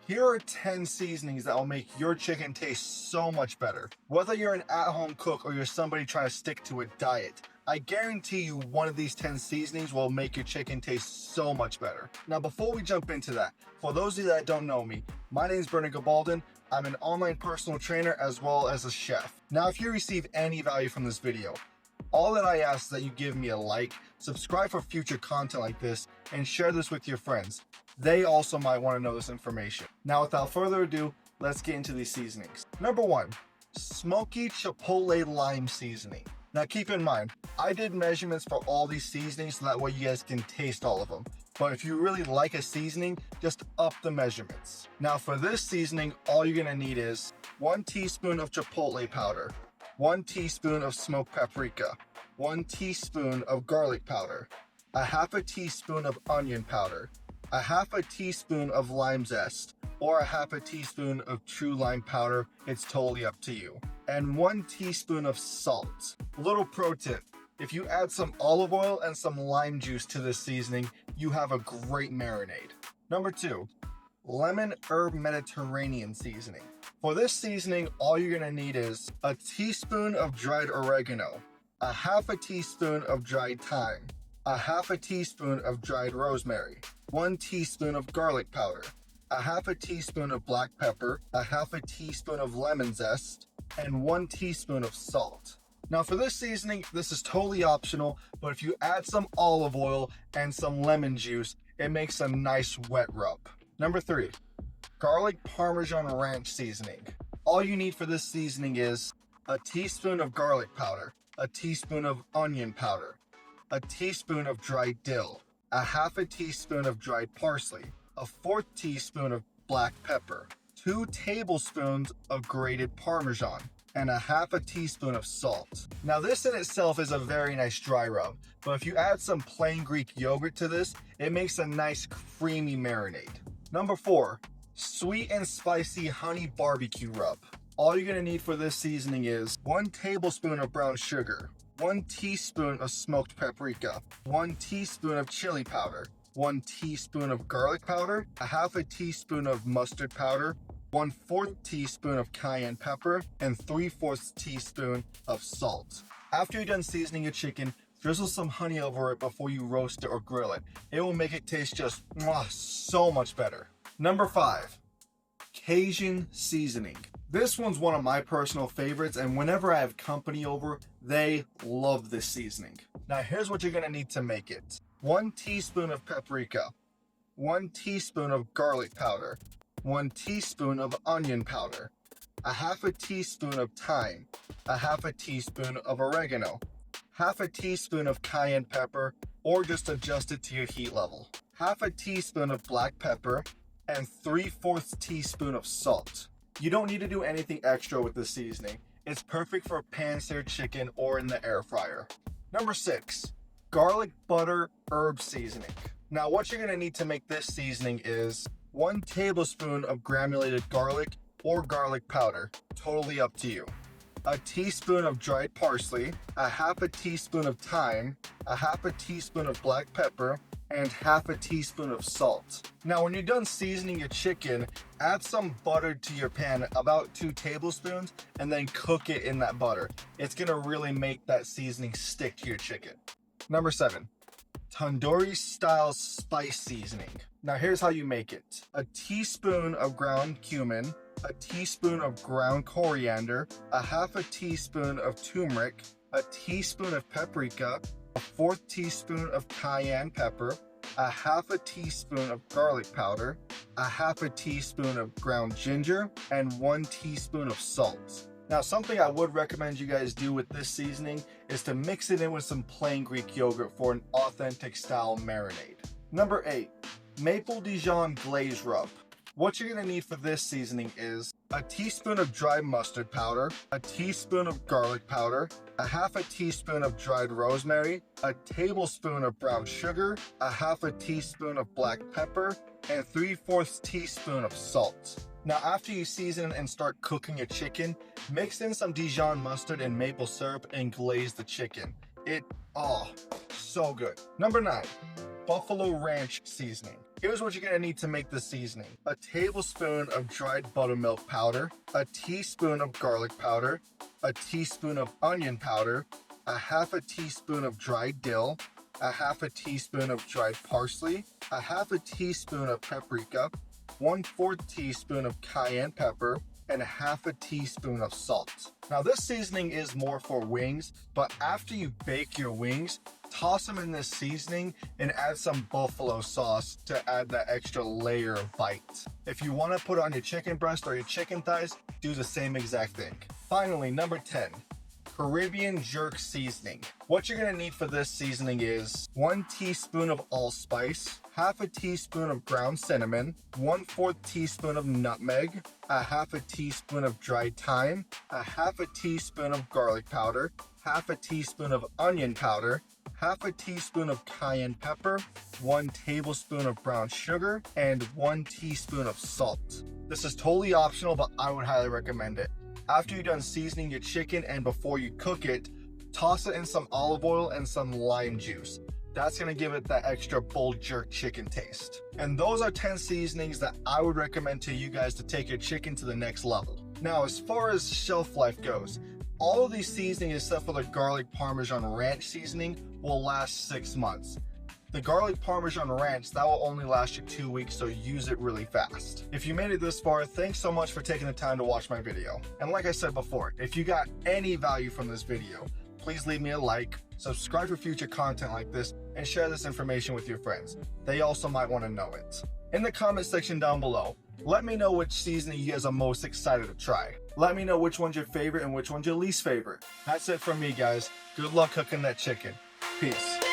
Here are 10 seasonings that will make your chicken taste so much better. Whether you're an at-home cook or you're somebody trying to stick to a diet, I guarantee you one of these 10 seasonings will make your chicken taste so much better. Now, before we jump into that, for those of you that don't know me, my name is Bernard Gabaldon. I'm an online personal trainer as well as a chef. Now, if you receive any value from this video, all that I ask is that you give me a like, subscribe for future content like this, and share this with your friends. They also might want to know this information. Now, without further ado, let's get into these seasonings. Number 1, smoky chipotle lime seasoning. Now keep in mind, I did measurements for all these seasonings so that way you guys can taste all of them. But if you really like a seasoning, just up the measurements. Now for this seasoning, all you're gonna need is 1 teaspoon of chipotle powder, 1 teaspoon of smoked paprika, 1 teaspoon of garlic powder, a half a teaspoon of onion powder, a half a teaspoon of lime zest, or a half a teaspoon of true lime powder, it's totally up to you, and 1 teaspoon of salt. Little pro tip, if you add some olive oil and some lime juice to this seasoning, you have a great marinade. Number 2, lemon herb Mediterranean seasoning. For this seasoning, all you're gonna need is a teaspoon of dried oregano, a half a teaspoon of dried thyme, a half a teaspoon of dried rosemary, 1 teaspoon of garlic powder, a half a teaspoon of black pepper, a half a teaspoon of lemon zest, and 1 teaspoon of salt. Now for this seasoning, this is totally optional, but if you add some olive oil and some lemon juice, it makes a nice wet rub. Number 3, garlic Parmesan ranch seasoning. All you need for this seasoning is a teaspoon of garlic powder, a teaspoon of onion powder, a teaspoon of dried dill, a half a teaspoon of dried parsley, a 1/4 teaspoon of black pepper, 2 tablespoons of grated Parmesan, and a half a teaspoon of salt. Now this in itself is a very nice dry rub, but if you add some plain Greek yogurt to this, it makes a nice creamy marinade. Number 4, sweet and spicy honey barbecue rub. All you're gonna need for this seasoning is 1 tablespoon of brown sugar, 1 teaspoon of smoked paprika, 1 teaspoon of chili powder, 1 teaspoon of garlic powder, a half a teaspoon of mustard powder, 1/4 teaspoon of cayenne pepper, and 3/4 teaspoon of salt. After you're done seasoning your chicken, drizzle some honey over it before you roast it or grill it. It will make it taste just so much better. Number 5, Cajun seasoning. This one's one of my personal favorites, and whenever I have company over, they love this seasoning. Now here's what you're gonna need to make it. 1 teaspoon of paprika, 1 teaspoon of garlic powder, 1 teaspoon of onion powder, a half a teaspoon of thyme, a half a teaspoon of oregano, half a teaspoon of cayenne pepper, or just adjust it to your heat level, half a teaspoon of black pepper, and 3/4 teaspoon of salt. You don't need to do anything extra with this seasoning. It's perfect for pan-seared chicken or in the air fryer. Number 6, garlic butter herb seasoning. Now what you're gonna need to make this seasoning is 1 tablespoon of granulated garlic or garlic powder, totally up to you, a teaspoon of dried parsley, a half a teaspoon of thyme, a half a teaspoon of black pepper, and half a teaspoon of salt. Now when you're done seasoning your chicken, add some butter to your pan, about 2 tablespoons, and then cook it in that butter. It's gonna really make that seasoning stick to your chicken. Number 7, tandoori style spice seasoning. Now here's how you make it. A teaspoon of ground cumin, a teaspoon of ground coriander, a half a teaspoon of turmeric, a teaspoon of paprika, a 1/4 teaspoon of cayenne pepper, a half a teaspoon of garlic powder, a half a teaspoon of ground ginger, and 1 teaspoon of salt. Now something I would recommend you guys do with this seasoning is to mix it in with some plain Greek yogurt for an authentic style marinade. Number 8, maple Dijon glaze rub. What you're gonna need for this seasoning is a teaspoon of dried mustard powder, a teaspoon of garlic powder, a half a teaspoon of dried rosemary, a tablespoon of brown sugar, a half a teaspoon of black pepper, and 3/4 teaspoon of salt. Now after you season and start cooking your chicken, mix in some Dijon mustard and maple syrup and glaze the chicken. So good. Number 9, buffalo ranch seasoning. Here's what you're gonna need to make the seasoning. A tablespoon of dried buttermilk powder, a teaspoon of garlic powder, a teaspoon of onion powder, a half a teaspoon of dried dill, a half a teaspoon of dried parsley, a half a teaspoon of paprika, 1/4 teaspoon of cayenne pepper, and a half a teaspoon of salt. Now this seasoning is more for wings, but after you bake your wings, toss them in this seasoning and add some buffalo sauce to add that extra layer of bite. If you want to put it on your chicken breast or your chicken thighs, do the same exact thing. Finally, number 10. Caribbean jerk seasoning. What you're gonna need for this seasoning is 1 teaspoon of allspice, half a teaspoon of ground cinnamon, 1/4 teaspoon of nutmeg, a half a teaspoon of dried thyme, a half a teaspoon of garlic powder, half a teaspoon of onion powder, half a teaspoon of cayenne pepper, 1 tablespoon of brown sugar, and 1 teaspoon of salt. This is totally optional, but I would highly recommend it. After you're done seasoning your chicken and before you cook it, toss it in some olive oil and some lime juice. That's gonna give it that extra bull jerk chicken taste. And those are 10 seasonings that I would recommend to you guys to take your chicken to the next level. Now, as far as shelf life goes, all of these seasonings except for the garlic parmesan ranch seasoning will last 6 months. The garlic parmesan ranch, that will only last you 2 weeks, so use it really fast. If you made it this far, thanks so much for taking the time to watch my video. And like I said before, if you got any value from this video, please leave me a like, subscribe for future content like this, and share this information with your friends. They also might want to know it. In the comment section down below, let me know which seasoning you guys are most excited to try. Let me know which one's your favorite and which one's your least favorite. That's it from me, guys. Good luck cooking that chicken. Peace.